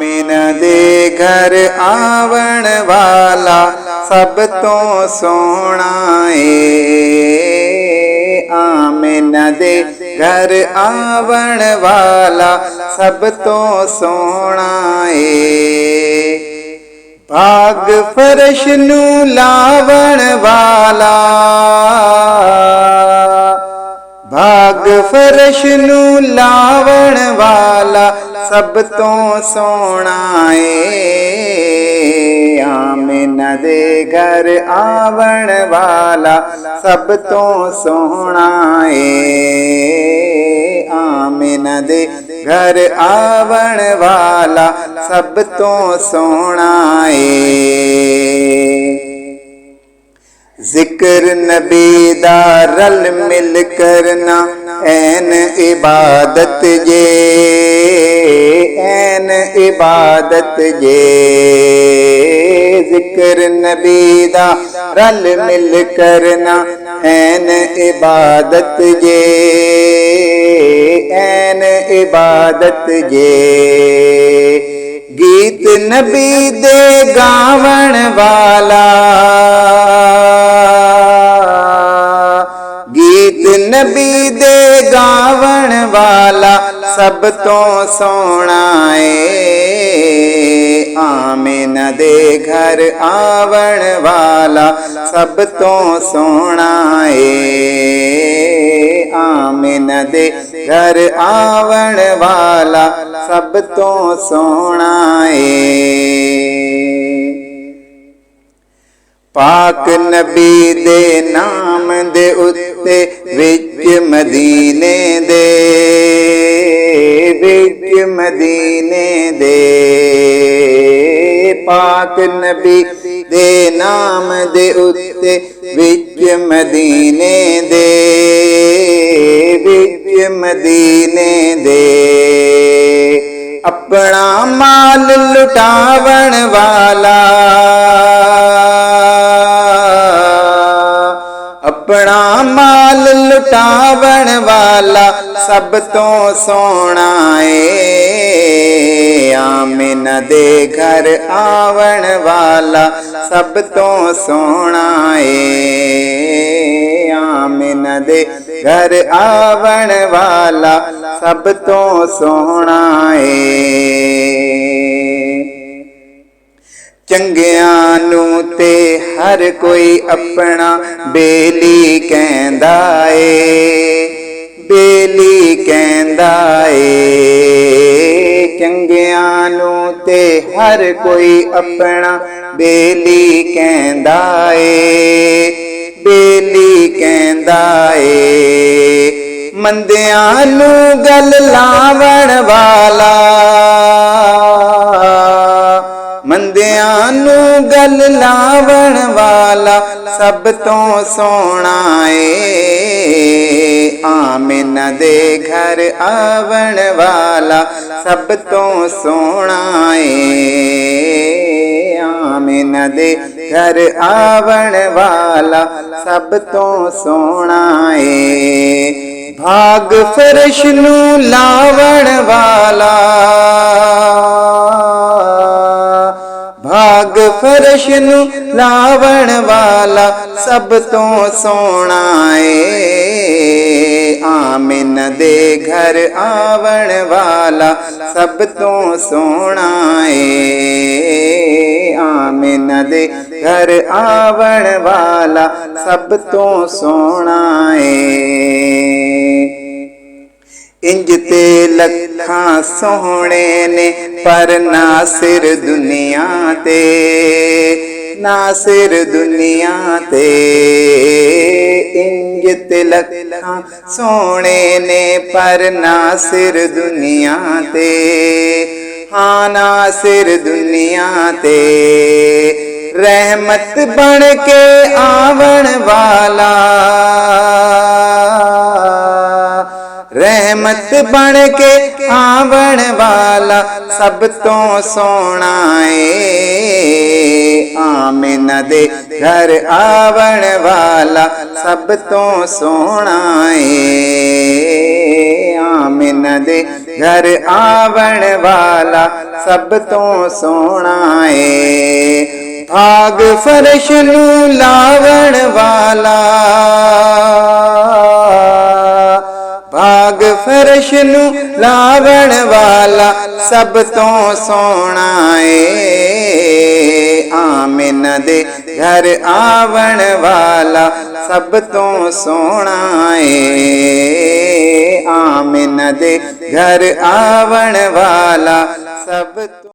आमिना दे घर आवण वाला सब तो सोना है। आमिना दे घर आवण वाला सब तो सोना है। भाग फरश नू लावण वाला, भाग फरश नू लावण वाला सब तो सोना है। आमिना दे घर आवण वाला सब तो सोना है। आमिना दे घर आवण वाला सब तो सोना है। जिक्र नबी दा रल मिल करना ऐन इबादत जे, ऐन इबादत जे। जिक्र नबी दा रल मिल करना ऐन इबादत जे, ऐन इबादत जे। गीत नबी दे गावण वाला, गीत नबी दे गावण वाला सब तो सोना है। आमिना दे घर आवण वाला सब तो सोना है। आमिना दे घर आवण वाला सब तो सोना है। पाक नबी दे नाम दे उत्ते विच मदीने दे, विच मदीने दे। पाक नबी दे नाम दे उत्ते विच मदीने दे, विच मदीने दे। अपना माल लुटावण वाला, अपना माल लुटावण वाला सब तो सोना है। आमिना दे घर आवण वाला सब तो सोना है। आमिना दे घर आवण वाला सब तो सोना है। चंगियां नू ते हर कोई अपना बेली कहंदा ए, बेली कहंदा ए। चंगियां नू ते हर कोई अपना बेली कहंदा ए, बेली कहंदा ए। मंदियां नू गल लावण वाला, मंदियां नू गल लावण वाला सब तो सोना है। आमिना दे घर आवण वाला सब तो सोना है। आमिना दे घर आवण वाला सब तो सोना है। भाग फरश नू लावण वाला, भाग फरश नू लावण वाला सब तो सोना है। आमिना दे घर आवण वाला सब तो सोना है। आमिना दे घर आवण वाला सब तो सोना है। इंज ते लखां सोहणे ने पर नासिर दुनिया ते, नासिर दुनिया ते। इंज ते लखां सोहणे ने पर नासिर दुनिया ते, हाँ नासिर दुनिया ते। रहमत बन के आवण वाला, रहमत बन के आवण वाला सब तो सोना है। आमिना दे घर आवण वाला सब तो सोना है। आमिना दे घर आवन वाला सब तो सोहना है। भाग फर्श नू लावण वाला, भाग फर्श नू लावण वाला सब तो सोहना है। आमिना दे घर आवन वाला सब तो सोहना है। आमिना दे घर आवन वाला सब तो